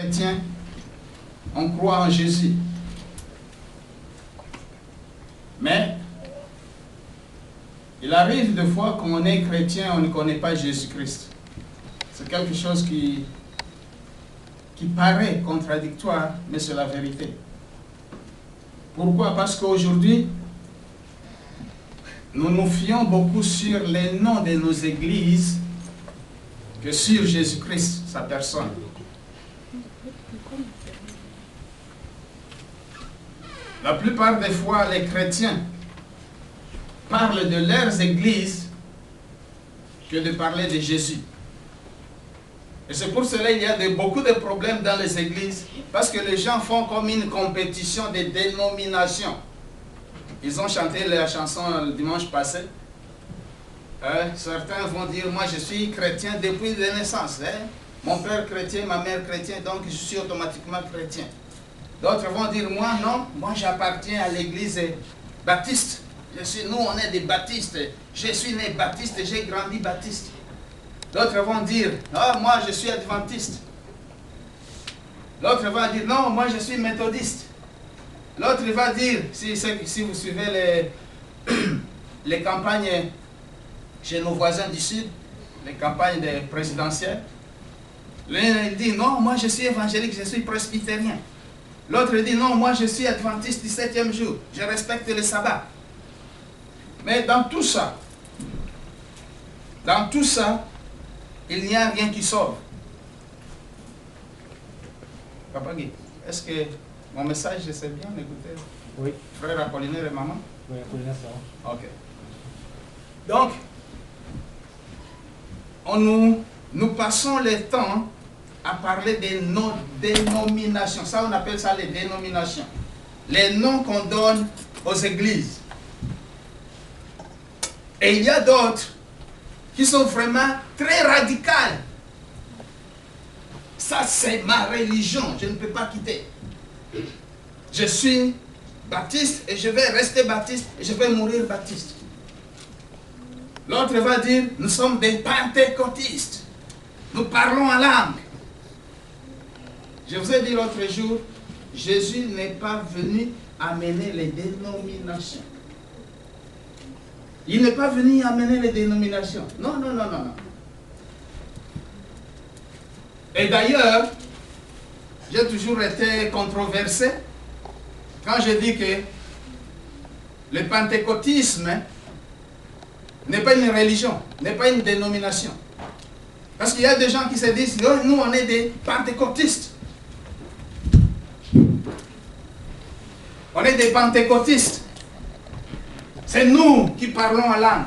chrétiens, on croit en Jésus. Mais il arrive des fois qu'on est chrétien, on ne connaît pas Jésus-Christ. C'est quelque chose qui paraît contradictoire, mais c'est la vérité. Pourquoi? Parce qu'aujourd'hui, nous nous fions beaucoup sur les noms de nos églises que sur Jésus-Christ, sa personne. La plupart des fois, les chrétiens parlent de leurs églises que de parler de Jésus. Et c'est pour cela qu'il y a beaucoup de problèmes dans les églises, parce que les gens font comme une compétition de dénomination. Ils ont chanté la chanson le dimanche passé. Certains vont dire, moi je suis chrétien depuis la naissance. Mon père chrétien, ma mère chrétienne, donc je suis automatiquement chrétien. D'autres vont dire, moi non, moi j'appartiens à l'église baptiste. Nous on est des baptistes. Je suis né baptiste, j'ai grandi baptiste. D'autres vont dire, oh, moi je suis adventiste. L'autre va dire, non, moi je suis méthodiste. L'autre va dire, si vous suivez les campagnes chez nos voisins du Sud, les campagnes présidentielles, l'un dit, non, moi je suis évangélique, je suis presbytérien. L'autre dit, non, moi je suis adventiste du 7e jour, je respecte le sabbat. Mais dans tout ça, il n'y a rien qui sauve. Papa Guy, est-ce que mon message, je sais bien l'écouter? Oui. Frère Apollinaire et maman? Oui, Apollinaire, ça va. Ok. Donc, nous passons le temps à parler de nos dénominations. Ça, on appelle ça les dénominations. Les noms qu'on donne aux églises. Et il y a d'autres qui sont vraiment très radicales. Ça, c'est ma religion, je ne peux pas quitter. Je suis baptiste et je vais rester baptiste et je vais mourir baptiste. L'autre va dire, nous sommes des pentecôtistes. Nous parlons en langue. Je vous ai dit l'autre jour, Jésus n'est pas venu amener les dénominations. Il n'est pas venu amener les dénominations. Non, non, non, non, non. Et d'ailleurs, j'ai toujours été controversé quand je dis que le pentecôtisme n'est pas une religion, n'est pas une dénomination. Parce qu'il y a des gens qui se disent, nous on est des pentecôtistes. On est des pentecôtistes. C'est nous qui parlons en langue.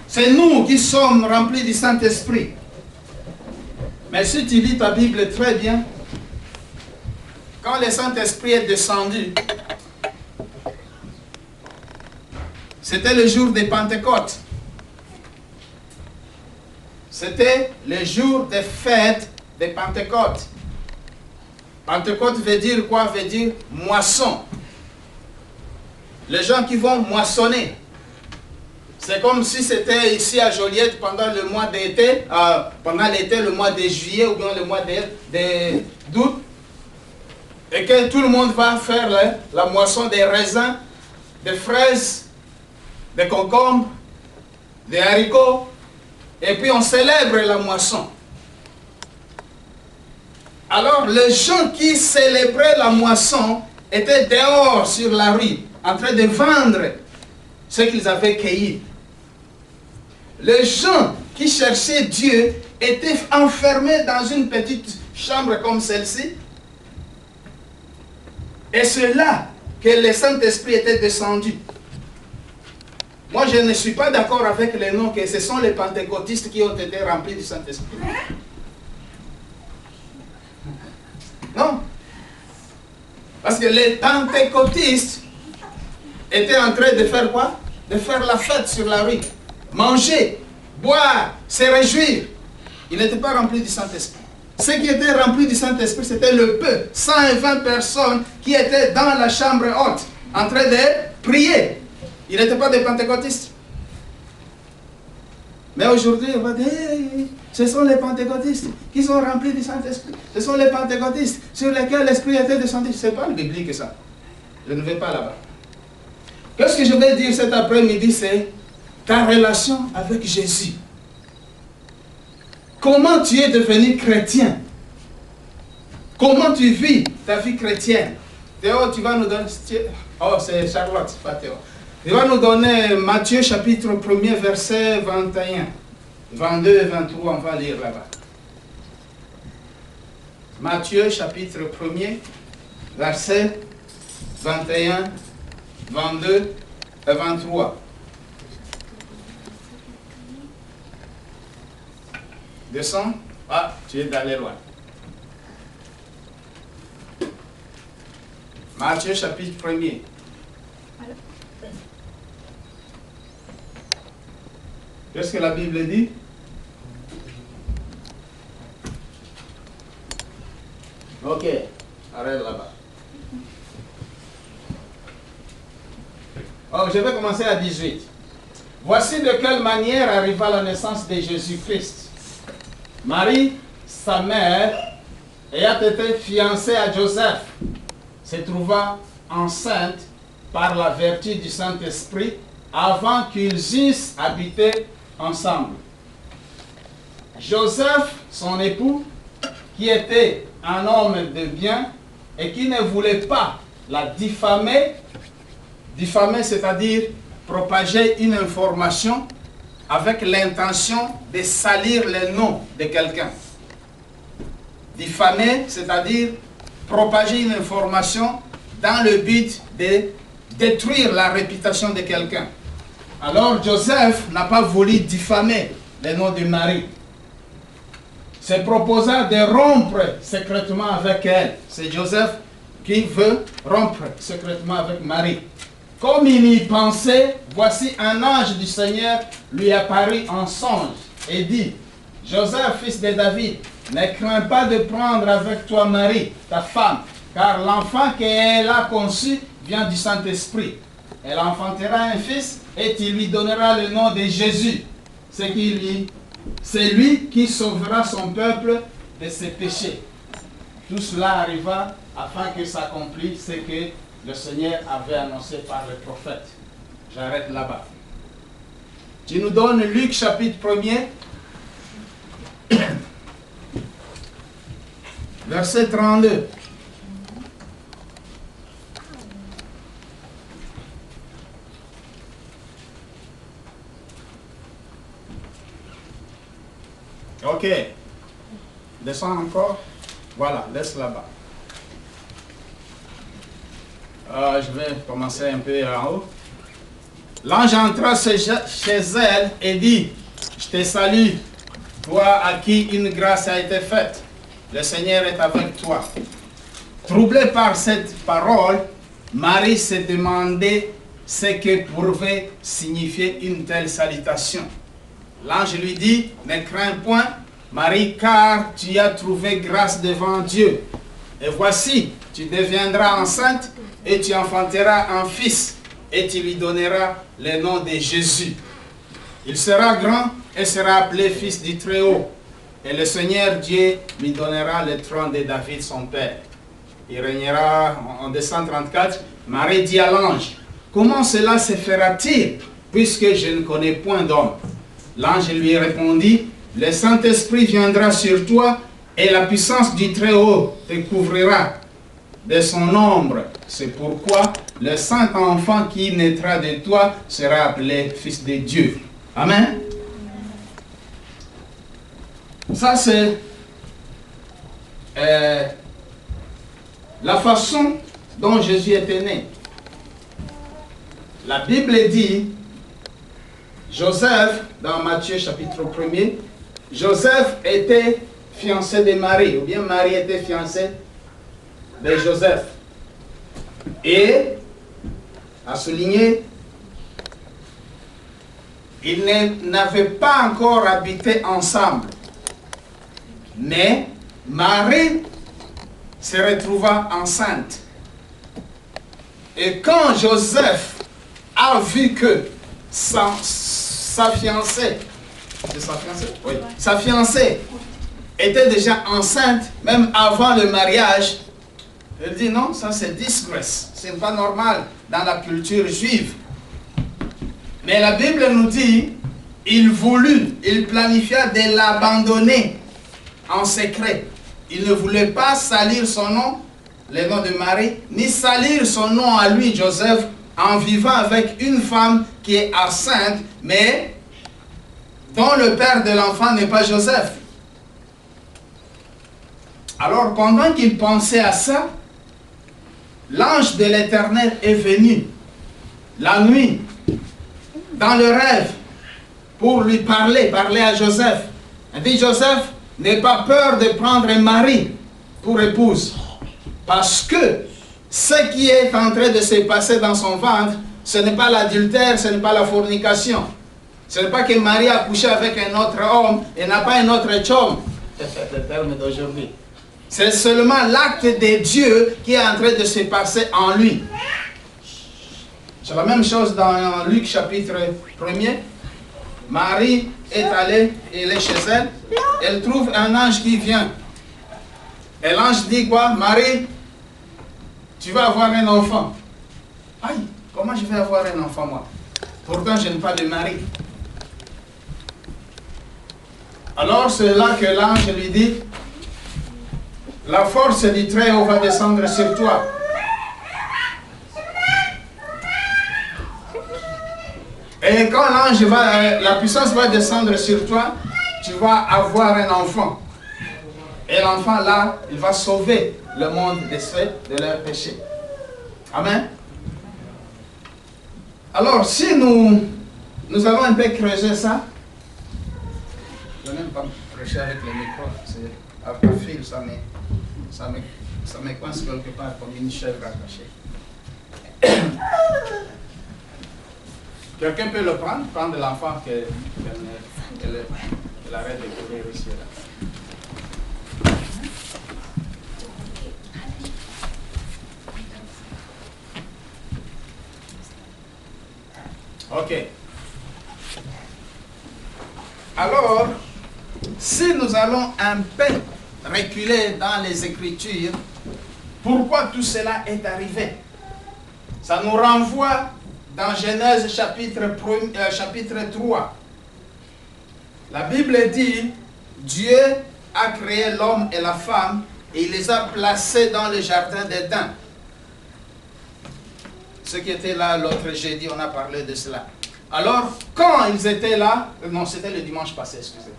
C'est nous qui sommes remplis du Saint-Esprit. Mais si tu lis ta Bible très bien, quand le Saint-Esprit est descendu, c'était le jour des Pentecôtes. C'était le jour des fêtes des Pentecôtes. Pentecôte veut dire quoi? Veut dire moisson. Les gens qui vont moissonner. C'est comme si c'était ici à Joliette pendant le mois d'été, pendant l'été, le mois de juillet ou bien le mois d'août, et que tout le monde va faire la moisson des raisins, des fraises, des concombres, des haricots, et puis on célèbre la moisson. Alors les gens qui célébraient la moisson étaient dehors sur la rue, en train de vendre ce qu'ils avaient cueilli. Les gens qui cherchaient Dieu étaient enfermés dans une petite chambre comme celle-ci. Et c'est là que le Saint-Esprit était descendu. Moi, je ne suis pas d'accord avec les noms que ce sont les pentecôtistes qui ont été remplis du Saint-Esprit. Non. Parce que les pentecôtistes étaient en train de faire quoi? De faire la fête sur la rue. Manger, boire, se réjouir. Ils n'étaient pas remplis du Saint-Esprit. Ceux qui étaient remplis du Saint-Esprit, c'était le peu. 120 personnes qui étaient dans la chambre haute, en train de prier. Ils n'étaient pas des pentecôtistes. Mais aujourd'hui, on va dire, hey, ce sont les pentecôtistes qui sont remplis du Saint-Esprit. Ce sont les pentecôtistes sur lesquels l'Esprit était descendu. Ce n'est pas le biblique ça. Je ne vais pas là-bas. Qu'est-ce que je vais dire cet après-midi, c'est ta relation avec Jésus. Comment tu es devenu chrétien? Comment tu vis ta vie chrétienne? Théo, tu vas nous donner... Oh, c'est Charlotte, pas Théo. Tu vas nous donner Matthieu chapitre 1er, verset 21. 22 et 23, on va lire là-bas. Matthieu chapitre 1er, verset 21, 22 et 23. Descends. Ah, tu es allé loin. Matthieu chapitre 1er. Qu'est-ce que la Bible dit? Ok, arrête là-bas. Oh, je vais commencer à 18. Voici de quelle manière arriva la naissance de Jésus-Christ. Marie, sa mère, ayant été fiancée à Joseph, se trouva enceinte par la vertu du Saint-Esprit avant qu'ils eussent habité ensemble. Joseph, son époux, qui était un homme de bien et qui ne voulait pas la diffamer, c'est-à-dire propager une information avec l'intention de salir le nom de quelqu'un. Diffamer, c'est-à-dire propager une information dans le but de détruire la réputation de quelqu'un. Alors Joseph n'a pas voulu diffamer le nom de Marie. Se proposa de rompre secrètement avec elle. C'est Joseph qui veut rompre secrètement avec Marie. Comme il y pensait, voici un ange du Seigneur lui apparut en songe et dit: Joseph, fils de David, ne crains pas de prendre avec toi Marie, ta femme, car l'enfant qu'elle a conçu vient du Saint-Esprit. Elle enfantera un fils et tu lui donneras le nom de Jésus. C'est lui qui sauvera son peuple de ses péchés. Tout cela arriva afin que s'accomplisse ce que le Seigneur avait annoncé par le prophète. J'arrête là-bas. Tu nous donnes Luc chapitre 1er, verset 32. Ok. Descends encore. Voilà, laisse là-bas. Je vais commencer un peu en haut. L'ange entra chez elle et dit: Je te salue, toi à qui une grâce a été faite. Le Seigneur est avec toi. Troublée par cette parole, Marie se demandait ce que pouvait signifier une telle salutation. L'ange lui dit: Ne crains point, Marie, car tu as trouvé grâce devant Dieu. Et voici, tu deviendras enceinte et tu enfanteras un fils et tu lui donneras le nom de Jésus. Il sera grand et sera appelé fils du Très-Haut. Et le Seigneur Dieu lui donnera le trône de David son père. Il régnera en 234. Marie dit à l'ange: Comment cela se fera-t-il, puisque je ne connais point d'homme? L'ange lui répondit: Le Saint-Esprit viendra sur toi et la puissance du Très-Haut te couvrira de son ombre. C'est pourquoi le saint enfant qui naîtra de toi sera appelé fils de Dieu. Amen. Ça c'est la façon dont Jésus était né. La Bible dit, Joseph, dans Matthieu chapitre 1er, Joseph était fiancé de Marie, ou bien Marie était fiancée de Joseph. Et, à souligner, ils n'avaient pas encore habité ensemble. Mais Marie se retrouva enceinte. Et quand Joseph a vu que sa fiancée C'est sa fiancée? Oui. Sa fiancée était déjà enceinte, même avant le mariage. Elle dit non, ça c'est disgrace. C'est pas normal dans la culture juive. Mais la Bible nous dit, il planifia de l'abandonner en secret. Il ne voulait pas salir son nom, le nom de Marie, ni salir son nom à lui, Joseph, en vivant avec une femme qui est enceinte, mais dont le père de l'enfant n'est pas Joseph. Alors, pendant qu'il pensait à ça, l'ange de l'Éternel est venu la nuit, dans le rêve, pour lui parler à Joseph. Il dit, Joseph, n'aie pas peur de prendre Marie pour épouse, parce que ce qui est en train de se passer dans son ventre, ce n'est pas l'adultère, ce n'est pas la fornication. Ce n'est pas que Marie a couché avec un autre homme et n'a pas un autre homme. C'est le terme d'aujourd'hui. C'est seulement l'acte de Dieu qui est en train de se passer en lui. C'est la même chose dans Luc chapitre 1er. Marie est allée, elle est chez elle. Elle trouve un ange qui vient. Et l'ange dit quoi? Marie, tu vas avoir un enfant. Aïe, comment je vais avoir un enfant moi? Pourtant je n'ai pas de mari. Alors c'est là que l'ange lui dit, la force du Très-Haut va descendre sur toi. Et quand l'ange va, la puissance va descendre sur toi, tu vas avoir un enfant. Et l'enfant là, il va sauver le monde de leurs péchés. Amen. Alors si nous allons un peu creuser ça, je n'aime pas prêcher avec le micro, c'est à fil, ça me coince quelque part comme une chèvre attachée. Quelqu'un peut le prendre l'enfant qu'elle arrête de courir ici et là. Ok. Alors, si nous allons un peu reculer dans les Écritures, pourquoi tout cela est arrivé? Ça nous renvoie dans Genèse chapitre 3. La Bible dit, Dieu a créé l'homme et la femme et il les a placés dans le jardin d'Éden. Ceux qui étaient là l'autre jeudi, on a parlé de cela. Alors, quand ils étaient là, non, c'était le dimanche passé, excusez.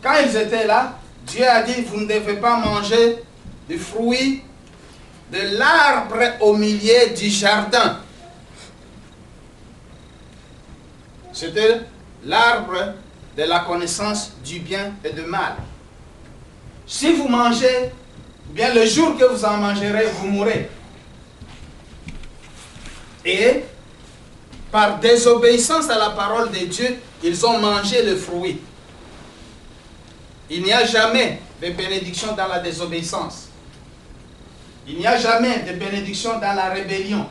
Quand ils étaient là, Dieu a dit, vous ne devez pas manger du fruit de l'arbre au milieu du jardin. C'était l'arbre de la connaissance du bien et du mal. Si vous mangez, bien le jour que vous en mangerez, vous mourrez. Et par désobéissance à la parole de Dieu, ils ont mangé le fruit. Il n'y a jamais de bénédiction dans la désobéissance. Il n'y a jamais de bénédiction dans la rébellion.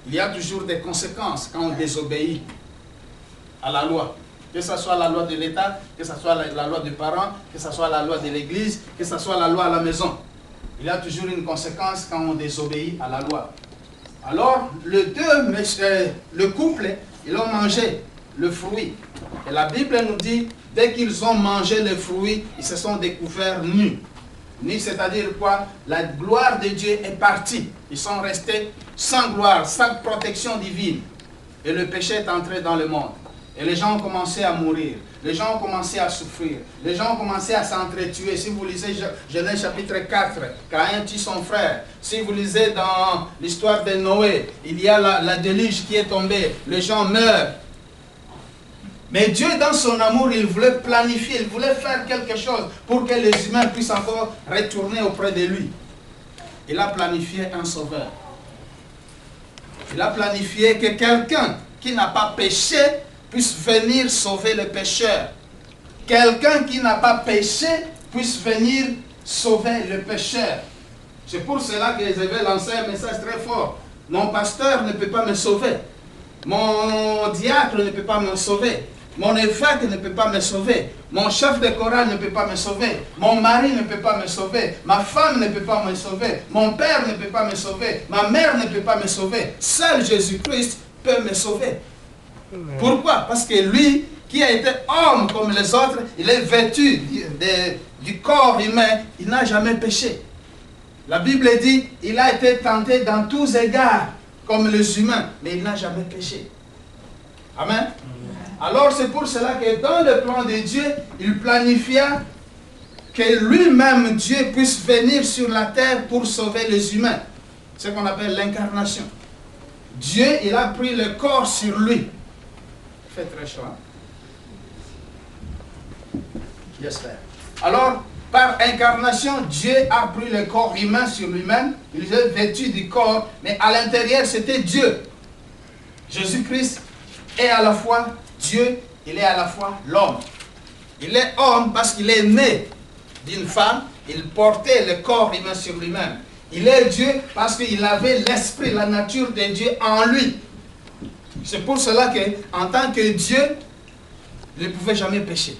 Il y a toujours des conséquences quand on désobéit à la loi. Que ce soit la loi de l'État, que ce soit la loi des parents, que ce soit la loi de l'Église, que ce soit la loi à la maison. Il y a toujours une conséquence quand on désobéit à la loi. Alors, le couple, ils ont mangé le fruit. Et la Bible nous dit, dès qu'ils ont mangé le fruit, ils se sont découverts nus. Nus, c'est-à-dire quoi? La gloire de Dieu est partie. Ils sont restés sans gloire, sans protection divine. Et le péché est entré dans le monde. Et les gens ont commencé à mourir. Les gens ont commencé à souffrir. Les gens ont commencé à s'entretuer. Si vous lisez Genèse chapitre 4, Caïn tue son frère. Si vous lisez dans l'histoire de Noé, il y a la déluge qui est tombée. Les gens meurent. Mais Dieu, dans son amour, il voulait planifier, il voulait faire quelque chose pour que les humains puissent encore retourner auprès de lui. Il a planifié un sauveur. Il a planifié que quelqu'un qui n'a pas péché puisse venir sauver le pécheur. Quelqu'un qui n'a pas péché puisse venir sauver le pécheur. C'est pour cela que je vais lancer un message très fort. Mon pasteur ne peut pas me sauver. Mon diacre ne peut pas me sauver. Mon évêque ne peut pas me sauver. Mon chef de chorale ne peut pas me sauver. Mon mari ne peut pas me sauver. Ma femme ne peut pas me sauver. Mon père ne peut pas me sauver. Ma mère ne peut pas me sauver. Seul Jésus-Christ peut me sauver. Pourquoi? Parce que lui, qui a été homme comme les autres, il est vêtu du corps humain, il n'a jamais péché. La Bible dit, il a été tenté dans tous égards, comme les humains, mais il n'a jamais péché. Amen. Alors c'est pour cela que dans le plan de Dieu, il planifia que lui-même, Dieu, puisse venir sur la terre pour sauver les humains. C'est ce qu'on appelle l'incarnation. Dieu, il a pris le corps sur lui. Il fait très chaud, hein? J'espère. Alors, par incarnation, Dieu a pris le corps humain sur lui-même. Il est vêtu du corps, mais à l'intérieur, c'était Dieu. Jésus-Christ est à la fois Dieu, il est à la fois l'homme. Il est homme parce qu'il est né d'une femme, il portait le corps humain sur lui-même. Il est Dieu parce qu'il avait l'esprit, la nature de Dieu en lui. C'est pour cela qu'en tant que Dieu, il ne pouvait jamais pécher.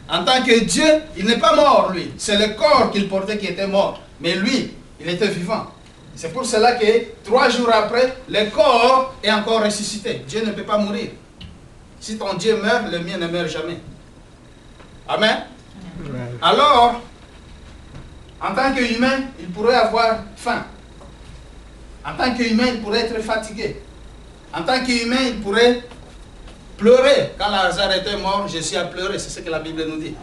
En tant que Dieu, il n'est pas mort, lui. C'est le corps qu'il portait qui était mort. Mais lui, il était vivant. C'est pour cela que 3 jours après, le corps est encore ressuscité. Dieu ne peut pas mourir. Si ton Dieu meurt, le mien ne meurt jamais. Amen. Alors, en tant qu'humain, il pourrait avoir faim. En tant qu'humain, il pourrait être fatigué. En tant qu'humain, il pourrait pleurer. Quand Lazare était mort, Jésus a pleuré. C'est ce que la Bible nous dit.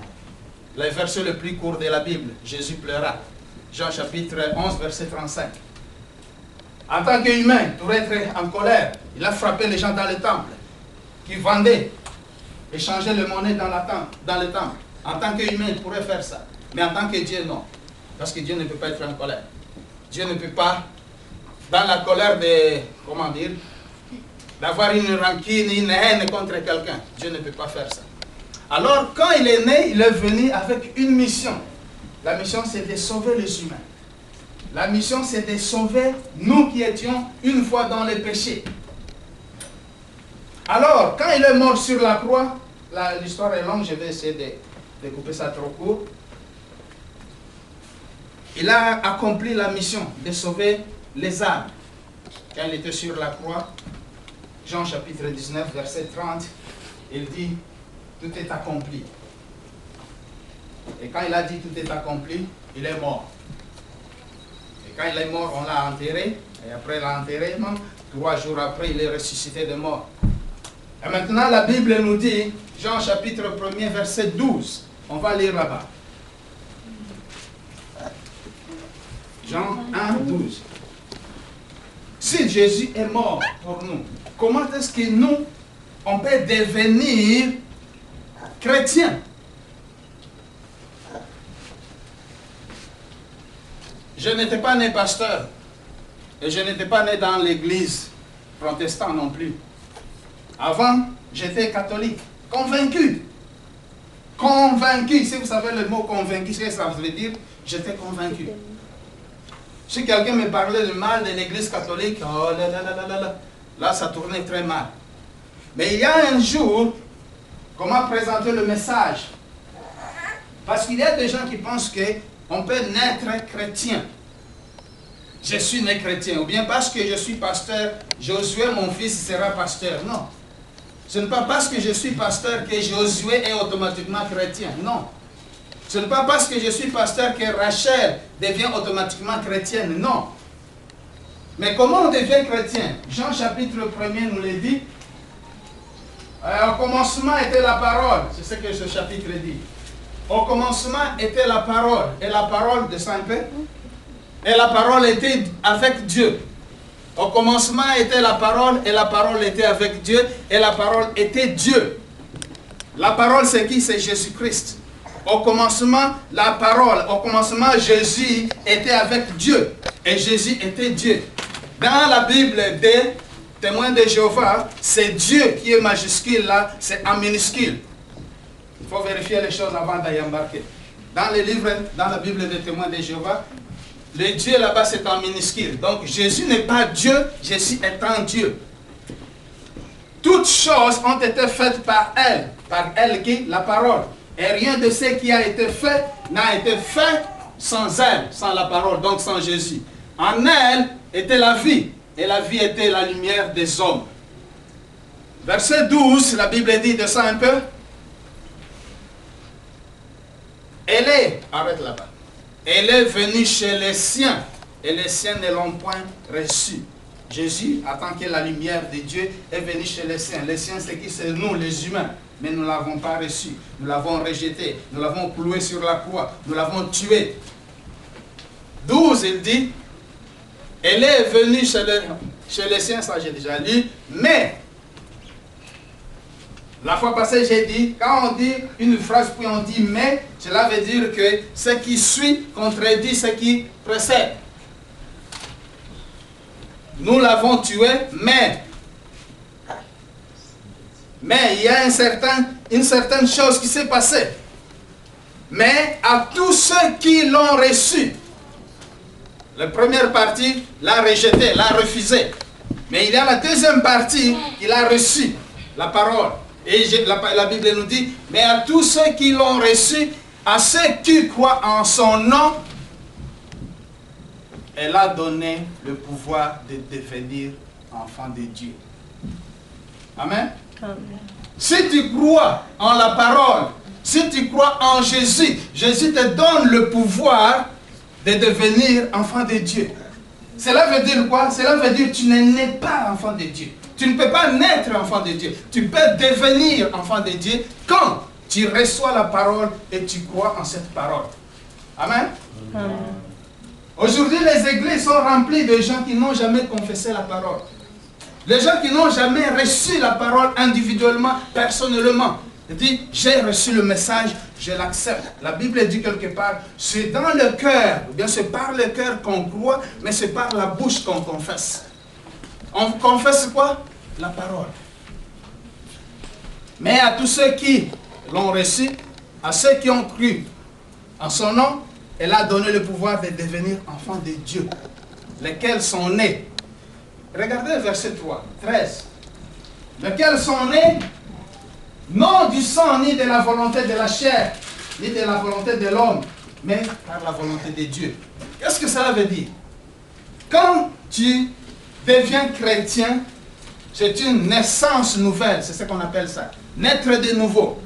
Le verset le plus court de la Bible, Jésus pleura. Jean chapitre 11, verset 35. En tant qu'humain, il pourrait être en colère. Il a frappé les gens dans le temple, qui vendaient, échangeaient les monnaies dans le temple. En tant qu'humain, il pourrait faire ça. Mais en tant que Dieu, non. Parce que Dieu ne peut pas être en colère. Dieu ne peut pas, dans la colère de, comment dire, d'avoir une rancune, une haine contre quelqu'un. Dieu ne peut pas faire ça. Alors, quand il est né, il est venu avec une mission. La mission, c'est de sauver les humains. La mission, c'est de sauver nous qui étions une fois dans le péché. Alors, quand il est mort sur la croix, l'histoire est longue, je vais essayer de couper ça trop court. Il a accompli la mission de sauver les âmes. Quand il était sur la croix, Jean chapitre 19, verset 30, il dit, tout est accompli. Et quand il a dit tout est accompli, il est mort. Et quand il est mort, on l'a enterré. Et après l'enterrement, 3 jours après, il est ressuscité de mort. Et maintenant, la Bible nous dit, Jean chapitre 1er, verset 12. On va lire là-bas. Jean 1, 12. Si Jésus est mort pour nous, comment est-ce que nous, on peut devenir chrétiens? Je n'étais pas né pasteur. Et je n'étais pas né dans l'église protestante non plus. Avant, j'étais catholique. Convaincu. Convaincu. Si vous savez le mot convaincu, ce que ça veut dire, j'étais convaincu. Si quelqu'un me parlait du mal de l'église catholique, oh là là là là là, là ça tournait très mal. Mais il y a un jour, comment présenter le message? Parce qu'il y a des gens qui pensent qu'on peut naître chrétien. Je suis né chrétien. Ou bien parce que je suis pasteur, Josué, mon fils, sera pasteur. Non. Ce n'est pas parce que je suis pasteur que Josué est automatiquement chrétien. Non. Ce n'est pas parce que je suis pasteur que Rachel devient automatiquement chrétienne. Non. Mais comment on devient chrétien? Jean chapitre 1er nous le dit. Au commencement était la parole. C'est ce que ce chapitre dit. Au commencement était la parole. Et la parole de Saint-Père. Et la parole était avec Dieu. Au commencement était la parole. Et la parole était avec Dieu. Et la parole était Dieu. La parole c'est qui? C'est Jésus-Christ. Au commencement, la parole. Au commencement, Jésus était avec Dieu. Et Jésus était Dieu. Dans la Bible des témoins de Jéhovah, c'est Dieu qui est majuscule là, c'est en minuscule. Il faut vérifier les choses avant d'y embarquer. Dans les livres, dans la Bible des témoins de Jéhovah, le Dieu là-bas c'est en minuscule. Donc Jésus n'est pas Dieu, Jésus est un Dieu. toutes choses ont été faites par elle. Par elle qui? La parole. Et rien de ce qui a été fait n'a été fait sans elle, sans la parole, donc sans Jésus. En elle était la vie, et la vie était la lumière des hommes. Verset 12, la Bible dit, descend un peu. Elle est, arrête là-bas, elle est venue chez les siens, et les siens ne l'ont point reçue. Jésus, en tant que la lumière de Dieu, est venu chez les siens. Les siens, c'est qui? C'est nous, les humains. Mais nous ne l'avons pas reçu. Nous l'avons rejeté. Nous l'avons cloué sur la croix. Nous l'avons tué. 12, il dit, elle est venue chez les siens, ça j'ai déjà lu, mais, la fois passée j'ai dit, quand on dit une phrase puis on dit mais, cela veut dire que ce qui suit contredit ce qui précède. Nous l'avons tué, mais il y a une certaine chose qui s'est passée. Mais à tous ceux qui l'ont reçu, la première partie l'a rejeté, l'a refusé. Mais il y a la deuxième partie qui l'a reçu, la parole. Et la Bible nous dit, mais à tous ceux qui l'ont reçu, à ceux qui croient en son nom, elle a donné le pouvoir de devenir enfant de Dieu. Amen. Amen. Si tu crois en la parole, si tu crois en Jésus, Jésus te donne le pouvoir de devenir enfant de Dieu. Cela veut dire quoi? Cela veut dire que tu n'es né pas enfant de Dieu. Tu ne peux pas naître enfant de Dieu. Tu peux devenir enfant de Dieu quand tu reçois la parole et tu crois en cette parole. Amen. Amen. Aujourd'hui, les églises sont remplies de gens qui n'ont jamais confessé la parole. Les gens qui n'ont jamais reçu la parole individuellement, personnellement. Il dit, j'ai reçu le message, je l'accepte. La Bible dit quelque part, c'est dans le cœur, ou bien c'est par le cœur qu'on croit, mais c'est par la bouche qu'on confesse. On confesse quoi? La parole. Mais à tous ceux qui l'ont reçu, à ceux qui ont cru en son nom, elle a donné le pouvoir de devenir enfants de Dieu, lesquels sont nés. Regardez verset 3, 13. Lesquels sont nés, non du sang, ni de la volonté de la chair, ni de la volonté de l'homme, mais par la volonté de Dieu. Qu'est-ce que cela veut dire? Quand tu deviens chrétien, c'est une naissance nouvelle, c'est ce qu'on appelle ça. Naître de nouveau.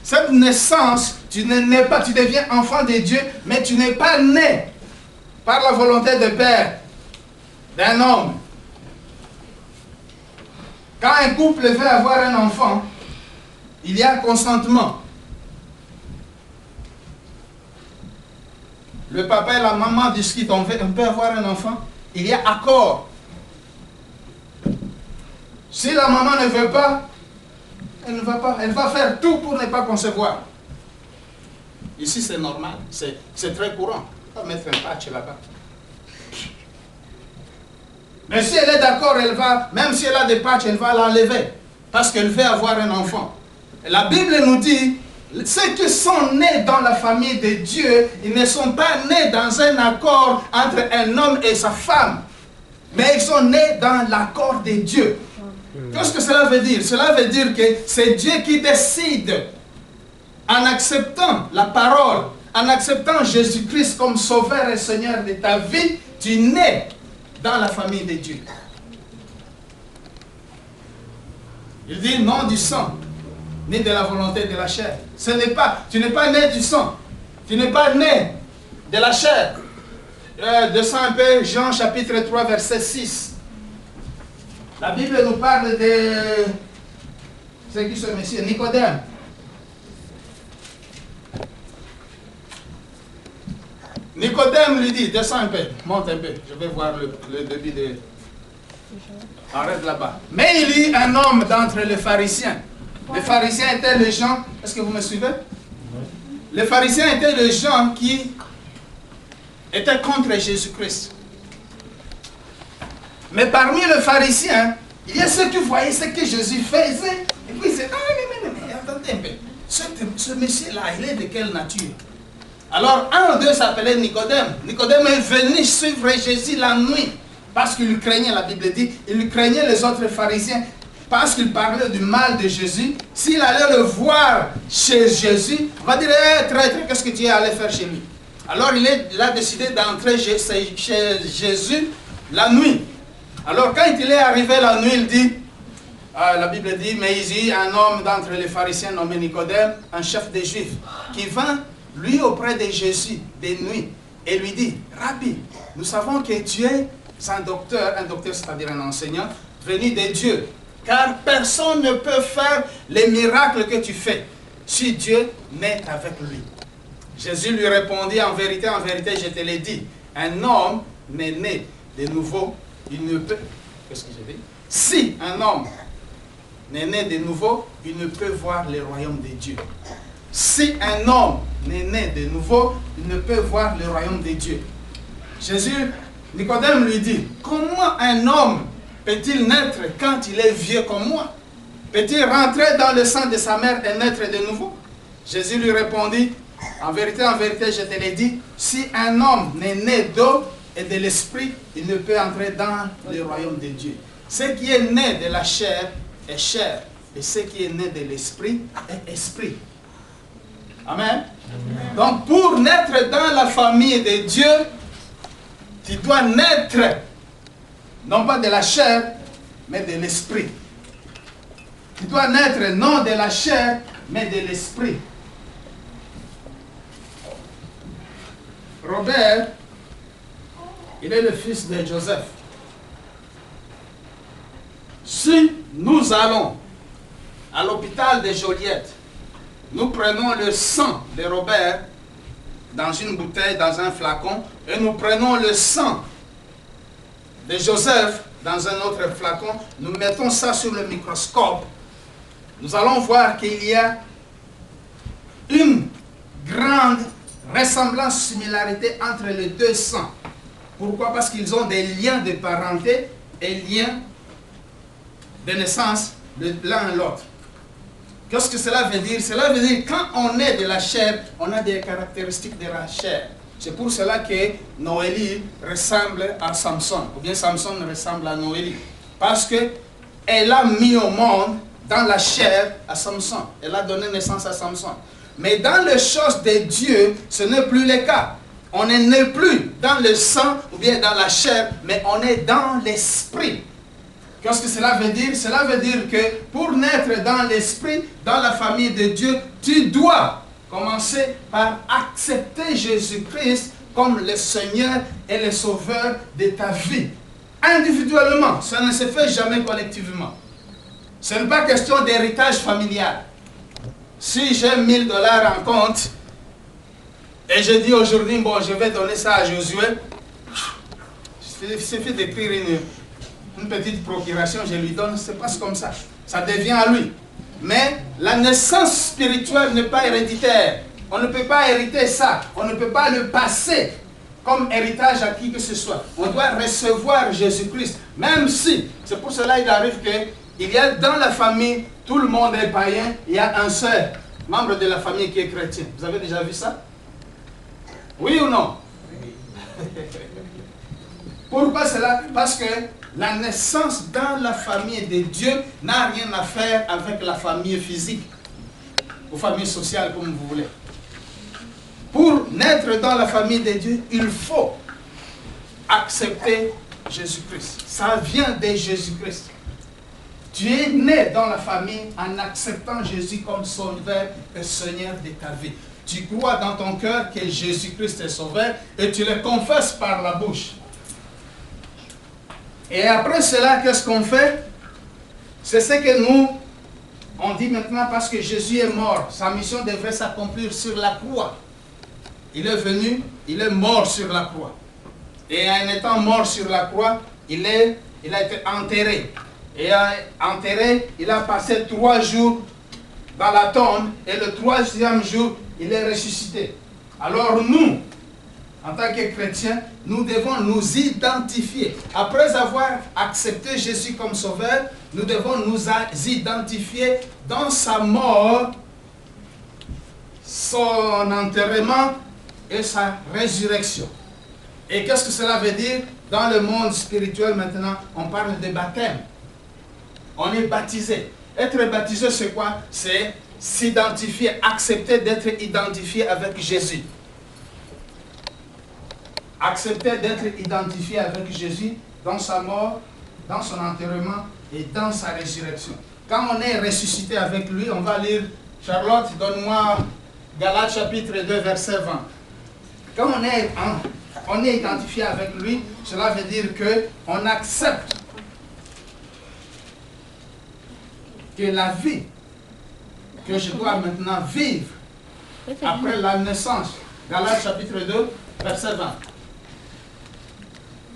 Cette naissance, tu ne nais pas, tu deviens enfant de Dieu, mais tu n'es pas né par la volonté de père d'un homme. Quand un couple veut avoir un enfant, il y a consentement. Le papa et la maman discutent, on peut avoir un enfant, il y a accord. Si la maman ne veut pas, elle ne va pas, elle va faire tout pour ne pas concevoir. Ici c'est normal, c'est très courant. On va mettre un patch là-bas. Mais si elle est d'accord, elle va, même si elle a des patchs, elle va l'enlever. Parce qu'elle veut avoir un enfant. Et la Bible nous dit, ceux qui sont nés dans la famille de Dieu, ils ne sont pas nés dans un accord entre un homme et sa femme. Mais ils sont nés dans l'accord de Dieu. Qu'est-ce que cela veut dire? Cela veut dire que c'est Dieu qui décide, en acceptant la parole, en acceptant Jésus-Christ comme sauveur et Seigneur de ta vie, tu nais dans la famille de Dieu. Il dit non du sang, ni de la volonté de la chair. Tu n'es pas né du sang, tu n'es pas né de la chair. Descends un peu, Jean chapitre 3, verset 6. La Bible nous parle de ce qui ce monsieur, Nicodème. Nicodème lui dit, descends un peu, monte un peu, je vais voir le début de... Arrête là-bas. Mais il y eut un homme d'entre les pharisiens. Les pharisiens étaient les gens, est-ce que vous me suivez? Les pharisiens étaient les gens qui étaient contre Jésus-Christ. Mais parmi les pharisiens, il y a ceux qui voyaient ce que Jésus faisait. Et puis ils disaient, ah mais attendez un peu. Ce monsieur-là, il est de quelle nature? Alors un d'eux s'appelait Nicodème. Nicodème est venu suivre Jésus la nuit. Parce qu'il craignait, la Bible dit, il craignait les autres pharisiens. parce qu'il parlait du mal de Jésus, s'il allait le voir chez Jésus, on va dire, hé, traître, qu'est-ce que tu es allé faire chez lui? Alors il a décidé d'entrer chez Jésus la nuit. Alors quand il est arrivé la nuit, il dit, la Bible dit, mais il y a un homme d'entre les pharisiens nommé Nicodème, un chef des Juifs, qui vint, lui, auprès de Jésus, de nuit, et lui dit, Rabbi, nous savons que tu es un docteur c'est-à-dire un enseignant, venu de Dieu, car personne ne peut faire les miracles que tu fais, si Dieu n'est avec lui. Jésus lui répondit, en vérité, je te l'ai dit, un homme n'est né de nouveau, il ne peut, qu'est-ce que j'ai dit? Si un homme n'est né de nouveau, il ne peut voir le royaume de Dieu. Si un homme n'est né de nouveau, il ne peut voir le royaume de Dieu. Jésus, Nicodème lui dit, comment un homme peut-il naître quand il est vieux comme moi? Peut-il rentrer dans le sang de sa mère et naître de nouveau? Jésus lui répondit, en vérité, je te l'ai dit, si un homme n'est né d'eau et de l'esprit, il ne peut entrer dans le royaume de Dieu. Ce qui est né de la chair est chair, et ce qui est né de l'esprit est esprit. Amen. Amen. Donc pour naître dans la famille de Dieu, tu dois naître, non pas de la chair, mais de l'esprit. Tu dois naître non de la chair, mais de l'esprit. Robert, il est le fils de Joseph. Si nous allons à l'hôpital de Joliette, nous prenons le sang de Robert dans une bouteille, dans un flacon, et nous prenons le sang de Joseph dans un autre flacon, nous mettons ça sur le microscope, nous allons voir qu'il y a une grande ressemblance, similarité entre les deux sangs. Pourquoi? Parce qu'ils ont des liens de parenté et liens de naissance l'un à l'autre. Qu'est-ce que cela veut dire? Cela veut dire que quand on est de la chair, on a des caractéristiques de la chair. C'est pour cela que Noélie ressemble à Samson, ou bien Samson ressemble à Noélie. Parce qu'elle a mis au monde dans la chair à Samson. Elle a donné naissance à Samson. Mais dans les choses de Dieu, ce n'est plus le cas. On n'est plus dans le sang ou bien dans la chair, mais on est dans l'esprit. Qu'est-ce que cela veut dire? Cela veut dire que pour naître dans l'esprit, dans la famille de Dieu, tu dois commencer par accepter Jésus-Christ comme le Seigneur et le Sauveur de ta vie. Individuellement, ça ne se fait jamais collectivement. Ce n'est pas question d'héritage familial. Si j'ai 1000 $ en compte, et je dis aujourd'hui, bon, je vais donner ça à Josué, il suffit d'écrire une petite procuration, je lui donne, c'est pas comme ça. Ça devient à lui. Mais la naissance spirituelle n'est pas héréditaire. On ne peut pas hériter ça. On ne peut pas le passer comme héritage à qui que ce soit. On doit recevoir Jésus-Christ. Même si, c'est pour cela qu'il arrive qu'il y a dans la famille, tout le monde est païen, il y a un seul membre de la famille qui est chrétien. Vous avez déjà vu ça? Oui ou non? Pourquoi cela? Parce que la naissance dans la famille de Dieu n'a rien à faire avec la famille physique ou famille sociale, comme vous voulez. Pour naître dans la famille de Dieu, il faut accepter Jésus-Christ. Ça vient de Jésus-Christ. Tu es né dans la famille en acceptant Jésus comme Sauveur et Seigneur de ta vie. Tu crois dans ton cœur que Jésus-Christ est Sauveur et tu le confesses par la bouche. Et après cela, qu'est-ce qu'on fait? C'est ce que nous, on dit maintenant parce que Jésus est mort. Sa mission devrait s'accomplir sur la croix. Il est venu, il est mort sur la croix. Et en étant mort sur la croix, il a été enterré. Et enterré, il a passé 3 jours dans la tombe. Et le 3e jour, il est ressuscité. Alors nous, en tant que chrétiens, nous devons nous identifier. Après avoir accepté Jésus comme Sauveur, nous devons nous identifier dans sa mort, son enterrement et sa résurrection. Et qu'est-ce que cela veut dire? Dans le monde spirituel maintenant, on parle de baptême. on est baptisé. Être baptisé, c'est quoi? C'est s'identifier, accepter d'être identifié avec Jésus. Accepter d'être identifié avec Jésus dans sa mort, dans son enterrement et dans sa résurrection. Quand on est ressuscité avec lui, on va lire, Charlotte, donne-moi Galates chapitre 2, verset 20. Quand on est identifié avec lui, cela veut dire qu'on accepte que la vie que je dois maintenant vivre après la naissance, Galates chapitre 2, verset 20.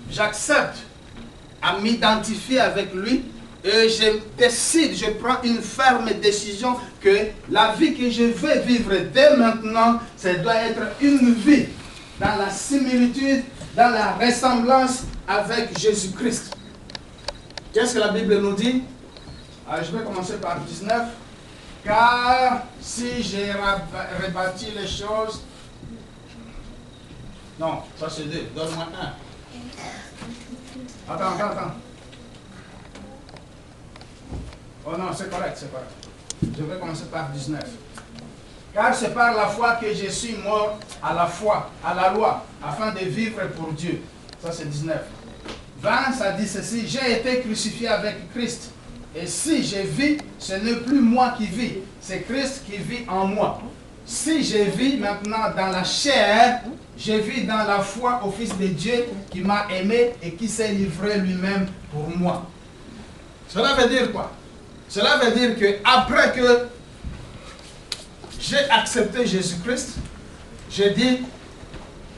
J'accepte à m'identifier avec lui et je décide, je prends une ferme décision que la vie que je veux vivre dès maintenant, ça doit être une vie dans la similitude, dans la ressemblance avec Jésus-Christ. Qu'est-ce que la Bible nous dit? Alors, je vais commencer par 19. Car si j'ai rebâti les choses... Non, ça c'est 2. Donne-moi 1. Attends. Oh non, c'est correct, c'est correct. Je vais commencer par 19. Car c'est par la foi que je suis mort à la foi, à la loi, afin de vivre pour Dieu. Ça c'est 19. 20, ça dit ceci. J'ai été crucifié avec Christ. Et si je vis, ce n'est plus moi qui vis, c'est Christ qui vit en moi. Si je vis maintenant dans la chair, je vis dans la foi au Fils de Dieu qui m'a aimé et qui s'est livré lui-même pour moi. Cela veut dire quoi? Cela veut dire que après que j'ai accepté Jésus-Christ, je dis,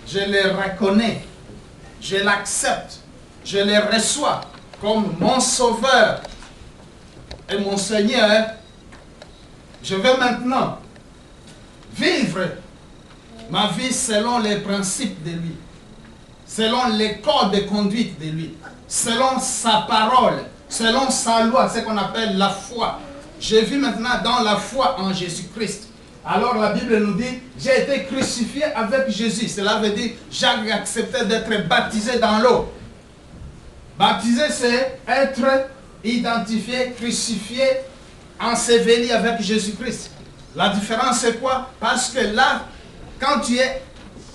je le reconnais, je l'accepte, je le reçois comme mon sauveur et mon Seigneur. Je vais maintenant vivre ma vie selon les principes de lui, selon les codes de conduite de lui, selon sa parole, selon sa loi, ce qu'on appelle la foi. Je vis maintenant dans la foi en Jésus-Christ. Alors la Bible nous dit, j'ai été crucifié avec Jésus. Cela veut dire, j'ai accepté d'être baptisé dans l'eau. Baptisé, c'est être identifié, crucifié, enseveli avec Jésus-Christ. La différence, c'est quoi? Parce que là, quand tu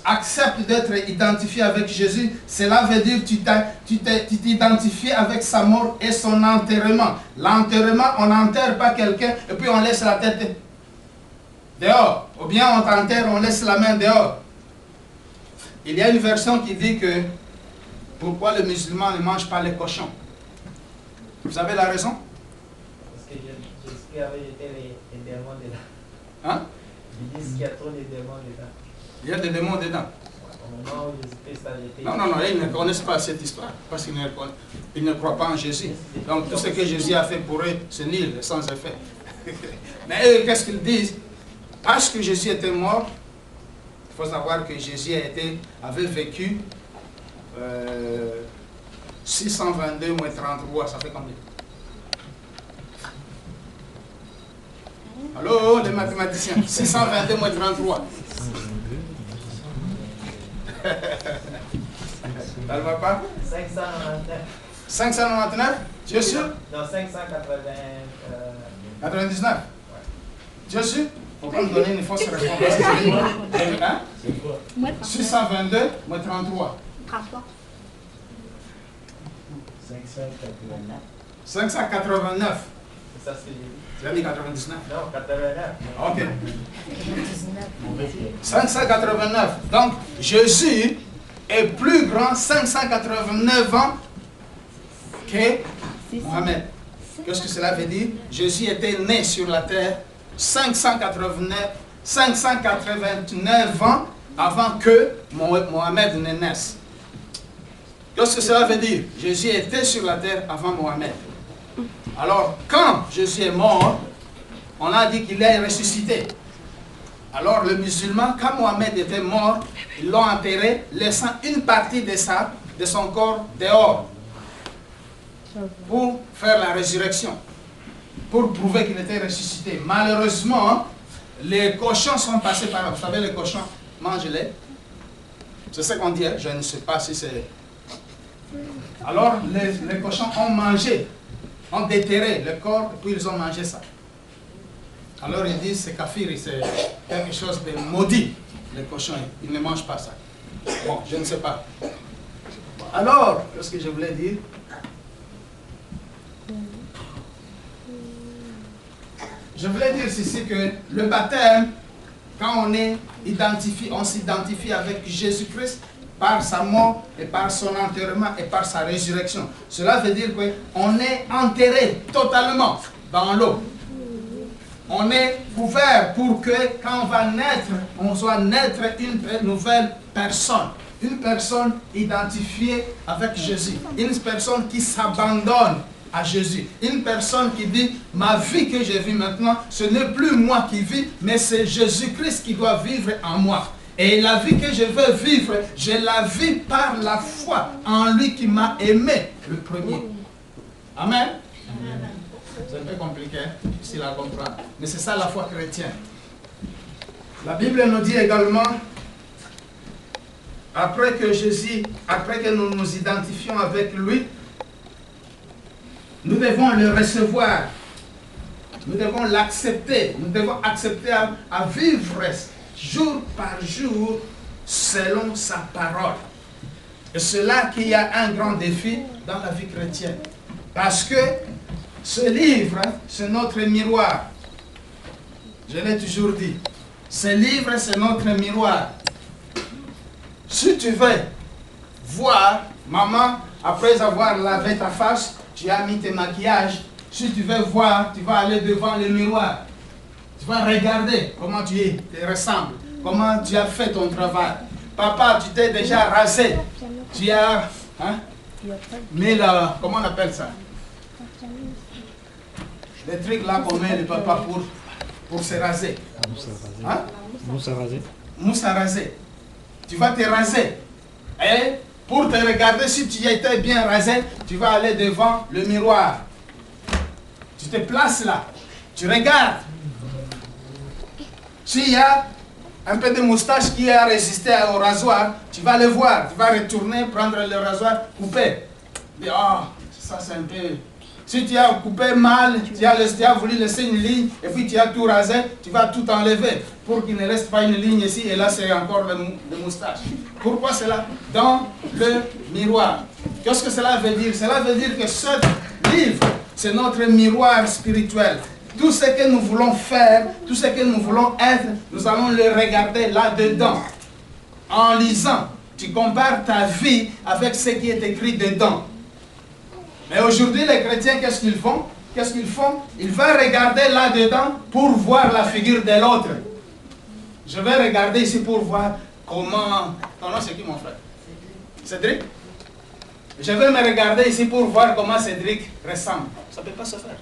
acceptes d'être identifié avec Jésus, cela veut dire que tu t'identifies avec sa mort et son enterrement. L'enterrement, on n'enterre pas quelqu'un et puis on laisse la tête dehors. Ou bien on t'enterre, on laisse la main dehors. Il y a une version qui dit que pourquoi les musulmans ne mangent pas les cochons. Vous avez la raison? Parce que Jésus avait été les démons dedans. Hein? Ils disent qu'il y a trop de démons dedans. Il y a des démons dedans. Au moment où Jésus-Christ a été... Non, ils ne connaissent pas cette histoire parce qu'ils ne croient pas en Jésus. Donc tout ce que Jésus a fait pour eux, c'est nul, sans effet. Mais eux, qu'est-ce qu'ils disent? Parce que Jésus était mort, il faut savoir que Jésus avait vécu 622 moins 33, ça fait combien? Allô, les mathématiciens? 622 moins 33. Ça ne va pas? 599. 599? Tu es sûr? Non, 580... 99? Ouais. Tu es sûr? Il ne faut pas me donner une fausse réponse. Hein? 622 moins 33. 33. 589. 589. C'est ça ce que j'ai dit. Tu as dit 99? Non, 89. Ok. 589. Donc, Jésus est plus grand 589 ans que Mohamed. Qu'est-ce que cela veut dire? Jésus était né sur la terre 589 ans avant que Mohamed ne naisse. Qu'est-ce que cela veut dire? Jésus était sur la terre avant Mohamed. Alors, quand Jésus est mort, on a dit qu'il est ressuscité. Alors, le musulman, quand Mohamed était mort, ils l'ont enterré, laissant une partie de son corps dehors pour faire la résurrection, pour prouver qu'il était ressuscité. Malheureusement, les cochons sont passés par là. Vous savez, les cochons mangent-les. C'est ce qu'on dit, hein? Je ne sais pas si c'est... Alors, les cochons ont mangé ont déterré le corps, et puis ils ont mangé ça. Alors ils disent, c'est kafir, c'est quelque chose de maudit, les cochons, ils ne mangent pas ça. Bon, je ne sais pas. Alors, qu'est-ce que je voulais dire? Je voulais dire ici que le baptême, quand on s'identifie avec Jésus-Christ par sa mort et par son enterrement et par sa résurrection. Cela veut dire qu'on est enterré totalement dans l'eau. On est couvert pour que quand on va naître, on soit naître une nouvelle personne. Une personne identifiée avec Jésus. Une personne qui s'abandonne à Jésus. Une personne qui dit, ma vie que je vis maintenant, ce n'est plus moi qui vis, mais c'est Jésus-Christ qui doit vivre en moi. Et la vie que je veux vivre, je la vis par la foi en lui qui m'a aimé le premier. Amen. C'est un peu compliqué, difficile à comprendre. Mais c'est ça la foi chrétienne. La Bible nous dit également, après que nous nous identifions avec lui, nous devons le recevoir. Nous devons l'accepter. Nous devons accepter à vivre jour par jour selon sa parole. Et c'est là qu'il y a un grand défi dans la vie chrétienne. Parce que ce livre, c'est notre miroir. Je l'ai toujours dit. Ce livre, c'est notre miroir. Si tu veux voir, maman, après avoir lavé ta face, tu as mis tes maquillages. Si tu veux voir, tu vas aller devant le miroir. Tu vas regarder comment tu ressembles, comment tu as fait ton travail. Papa, tu t'es déjà rasé. Tu as mis la, comment on appelle ça? Les trucs là qu'on met le papa pour se raser. Mousse à raser. Mousse à raser. Tu vas te raser. Et pour te regarder, si tu étais bien rasé, tu vas aller devant le miroir. Tu te places là. Tu regardes. S'il y a un peu de moustache qui a résisté au rasoir, tu vas le voir. Tu vas retourner, prendre le rasoir, couper. Et, oh, ça c'est un peu... Si tu as coupé mal, tu as voulu laisser une ligne et puis tu as tout rasé, tu vas tout enlever pour qu'il ne reste pas une ligne ici et là c'est encore le moustache. Pourquoi cela? Dans le miroir. Qu'est-ce que cela veut dire? Cela veut dire que ce livre, c'est notre miroir spirituel. Tout ce que nous voulons faire, tout ce que nous voulons être, nous allons le regarder là-dedans. En lisant, tu compares ta vie avec ce qui est écrit dedans. Mais aujourd'hui, les chrétiens, qu'est-ce qu'ils font? Qu'est-ce qu'ils font? Ils vont regarder là-dedans pour voir la figure de l'autre. Je vais regarder ici pour voir comment... Ton nom, c'est qui, mon frère? Cédric? Je vais me regarder ici pour voir comment Cédric ressemble. Ça ne peut pas se faire.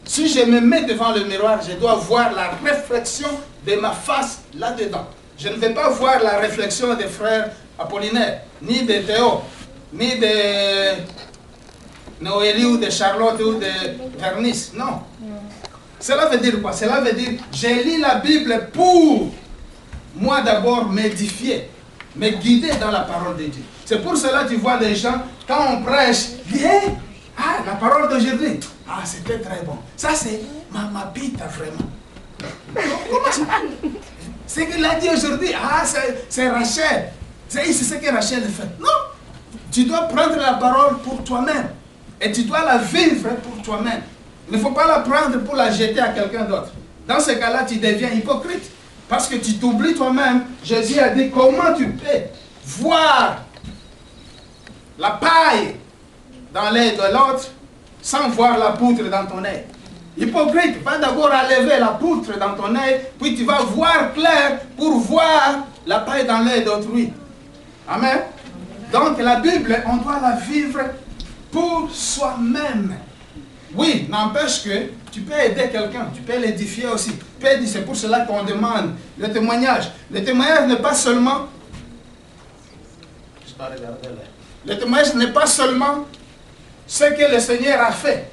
Si je me mets devant le miroir, je dois voir la réflexion de ma face là-dedans. Je ne vais pas voir la réflexion des frères Apollinaire, ni de Théo, ni de... Noélie ou de Charlotte ou de Vernice. Non. Cela veut dire quoi? Cela veut dire, j'ai lu la Bible pour moi d'abord m'édifier, me guider dans la parole de Dieu. C'est pour cela que tu vois des gens, quand on prêche, disent, hey, ah, la parole d'aujourd'hui, ah, c'était très bon. Ça, c'est ma pita vraiment. Comment ça? C'est qu'il a dit aujourd'hui, ah, c'est Rachel. C'est ce que Rachel fait. Non. Tu dois prendre la parole pour toi-même. Et tu dois la vivre pour toi-même. Il ne faut pas la prendre pour la jeter à quelqu'un d'autre. Dans ce cas-là, tu deviens hypocrite. Parce que tu t'oublies toi-même. Jésus a dit, comment tu peux voir la paille dans l'œil de l'autre sans voir la poutre dans ton œil? Hypocrite, va d'abord enlever la poutre dans ton œil, puis tu vas voir clair pour voir la paille dans l'œil d'autrui. Amen. Donc la Bible, on doit la vivre pour soi-même. Oui, n'empêche que tu peux aider quelqu'un, tu peux l'édifier aussi. C'est pour cela qu'on demande le témoignage. Le témoignage n'est pas seulement... Le témoignage n'est pas seulement ce que le Seigneur a fait.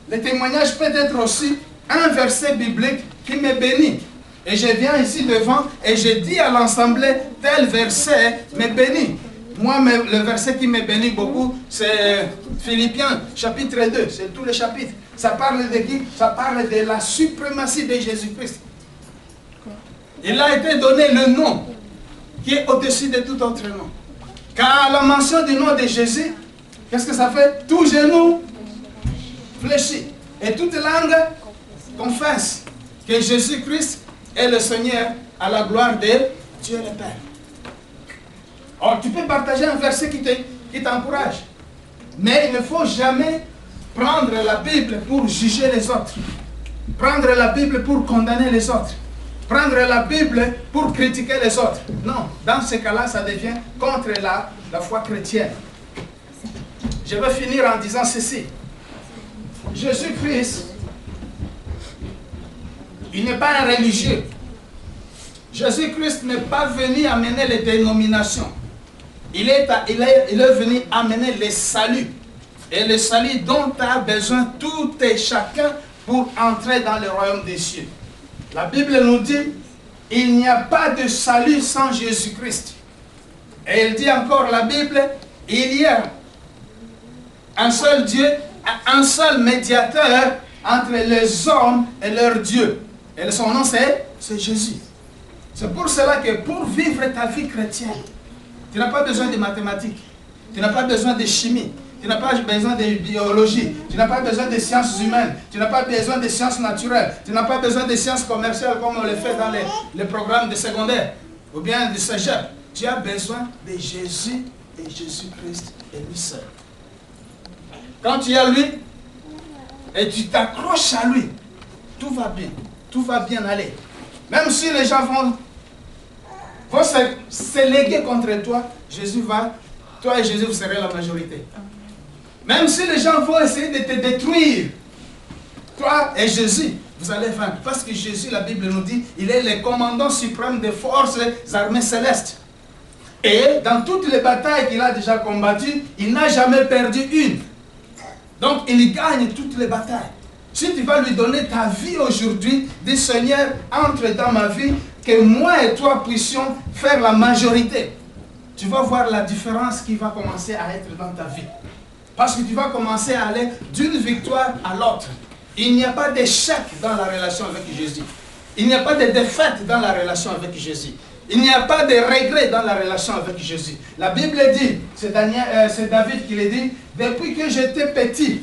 Le témoignage peut être aussi un verset biblique qui me bénit. Et je viens ici devant et je dis à l'assemblée, tel verset me bénit. Moi, le verset qui me bénit beaucoup, c'est Philippiens, chapitre 2. C'est tous les chapitres. Ça parle de qui? Ça parle de la suprématie de Jésus-Christ. Il a été donné le nom qui est au-dessus de tout autre nom. Car à la mention du nom de Jésus, qu'est-ce que ça fait? Tout genou fléchit. Et toute langue confesse que Jésus-Christ est le Seigneur à la gloire de Dieu le Père. Alors, tu peux partager un verset qui t'encourage. Mais il ne faut jamais prendre la Bible pour juger les autres. Prendre la Bible pour condamner les autres. Prendre la Bible pour critiquer les autres. Non, dans ce cas-là, ça devient contre la foi chrétienne. Je vais finir en disant ceci. Jésus-Christ, il n'est pas un religieux. Jésus-Christ n'est pas venu amener les dénominations. Il est venu amener le salut. Et le salut dont a besoin tout et chacun pour entrer dans le royaume des cieux. La Bible nous dit, il n'y a pas de salut sans Jésus-Christ. Et elle dit encore, la Bible, il y a un seul Dieu, un seul médiateur entre les hommes et leur Dieu. Et son nom, c'est Jésus. C'est pour cela que pour vivre ta vie chrétienne, tu n'as pas besoin de mathématiques, tu n'as pas besoin de chimie, tu n'as pas besoin de biologie, tu n'as pas besoin de sciences humaines, tu n'as pas besoin de sciences naturelles, tu n'as pas besoin de sciences commerciales comme on le fait dans les programmes de secondaire ou bien de cégep. Tu as besoin de Jésus et Jésus-Christ et lui seul. Quand tu as lui et tu t'accroches à lui, tout va bien aller. Même si les gens vont se léguer contre toi, toi et Jésus, vous serez la majorité. Même si les gens vont essayer de te détruire, toi et Jésus, vous allez vaincre. Parce que Jésus, la Bible nous dit, il est le commandant suprême des forces armées célestes. Et dans toutes les batailles qu'il a déjà combattues, il n'a jamais perdu une. Donc il gagne toutes les batailles. Si tu vas lui donner ta vie aujourd'hui, dis Seigneur, entre dans ma vie, que moi et toi puissions faire la majorité. Tu vas voir la différence qui va commencer à être dans ta vie. Parce que tu vas commencer à aller d'une victoire à l'autre. Il n'y a pas d'échec dans la relation avec Jésus. Il n'y a pas de défaite dans la relation avec Jésus. Il n'y a pas de regret dans la relation avec Jésus. La Bible dit, c'est David qui le dit, depuis que j'étais petit,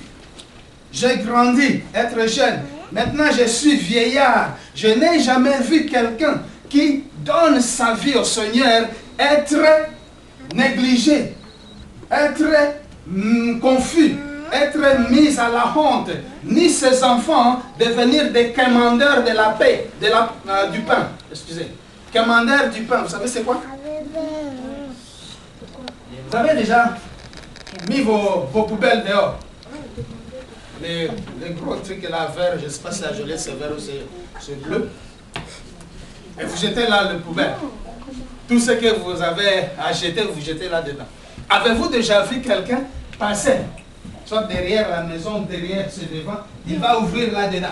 j'ai grandi, être jeune. Maintenant, je suis vieillard. Je n'ai jamais vu quelqu'un qui donne sa vie au Seigneur être négligé, être confus, être mis à la honte, ni ses enfants devenir des commandeurs de la paix, du pain. Excusez. Commandeurs du pain, vous savez c'est quoi? Vous avez déjà mis vos poubelles dehors. Les gros trucs là, vert, je ne sais pas si la gelée c'est vert ou c'est bleu. Et vous jetez là le poubelle. Tout ce que vous avez à jeter, vous jetez là-dedans. Avez-vous déjà vu quelqu'un passer, soit derrière la maison, derrière ce devant, il va ouvrir là-dedans.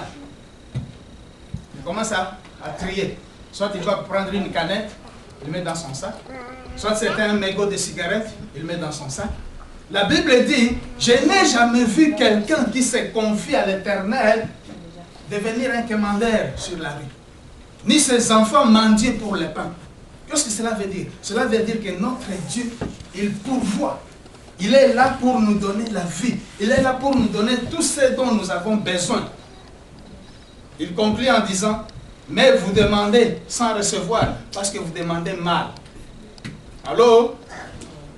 Il commence à trier. Soit il va prendre une canette, il met dans son sac. Soit c'est un mégot de cigarette, il met dans son sac. La Bible dit, je n'ai jamais vu quelqu'un qui se confie à l'Éternel devenir un commandeur sur la rue. Ni ses enfants mendier pour le pain. Qu'est-ce que cela veut dire? Cela veut dire que notre Dieu, il pourvoit. Il est là pour nous donner la vie. Il est là pour nous donner tout ce dont nous avons besoin. Il conclut en disant, mais vous demandez sans recevoir parce que vous demandez mal. Allô?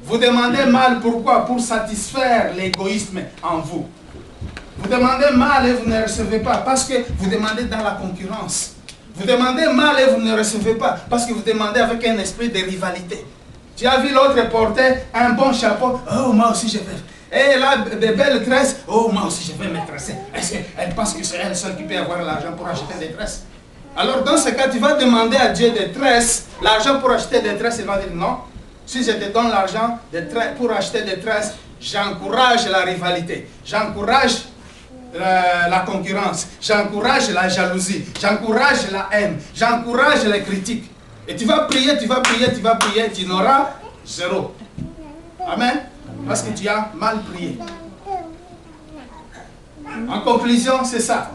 Vous demandez mal pourquoi? Pour satisfaire l'égoïsme en vous. Vous demandez mal et vous ne recevez pas parce que vous demandez dans la concurrence. Vous demandez mal et vous ne recevez pas parce que vous demandez avec un esprit de rivalité. Tu as vu l'autre porter un bon chapeau. Oh, moi aussi je vais. Et elle a des belles tresses. Oh, moi aussi je vais me tresser. Est-ce qu'elle pense que c'est elle seule qui peut avoir l'argent pour acheter des tresses? Alors dans ce cas, tu vas demander à Dieu des tresses, l'argent pour acheter des tresses. Il va dire non. Si je te donne l'argent pour acheter des tresses, j'encourage la rivalité. J'encourage la concurrence. J'encourage la jalousie. J'encourage la haine. J'encourage les critiques. Et tu vas prier, tu vas prier, tu vas prier. Tu n'auras zéro. Amen. Parce que tu as mal prié. En conclusion, c'est ça.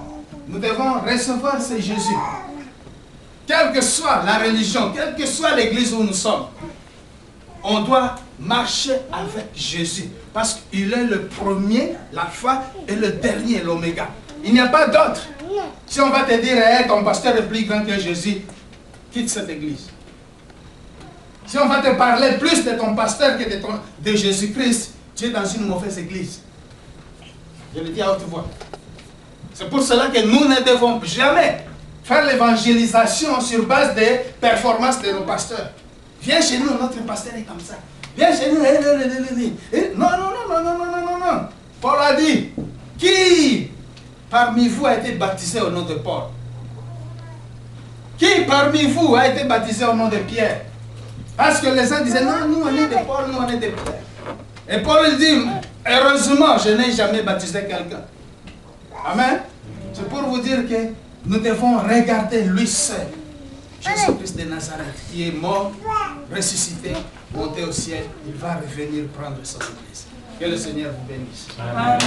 Nous devons recevoir ce Jésus. Quelle que soit la religion, quelle que soit l'église où nous sommes, on doit marcher avec Jésus. Parce qu'il est le premier, l'alpha et le dernier, l'oméga. Il n'y a pas d'autre. Si on va te dire, hey, ton pasteur est plus grand que Jésus, quitte cette église. Si on va te parler plus de ton pasteur que de Jésus-Christ, tu es dans une mauvaise église. Je le dis à haute voix. C'est pour cela que nous ne devons jamais faire l'évangélisation sur base des performances de nos pasteurs. Viens chez nous, notre pasteur est comme ça. Viens chez nous. Non, non, non, non, non, non, non, non. Paul a dit, qui parmi vous a été baptisé au nom de Paul? Qui parmi vous a été baptisé au nom de Pierre? Parce que les gens disaient, non, nous on est de Paul, nous on est de Pierre. Et Paul dit, heureusement, je n'ai jamais baptisé quelqu'un. Amen. C'est pour vous dire que nous devons regarder lui seul. Jésus-Christ de Nazareth, qui est mort, ressuscité, monté au ciel. Il va revenir prendre son église. Que le Seigneur vous bénisse. Amen.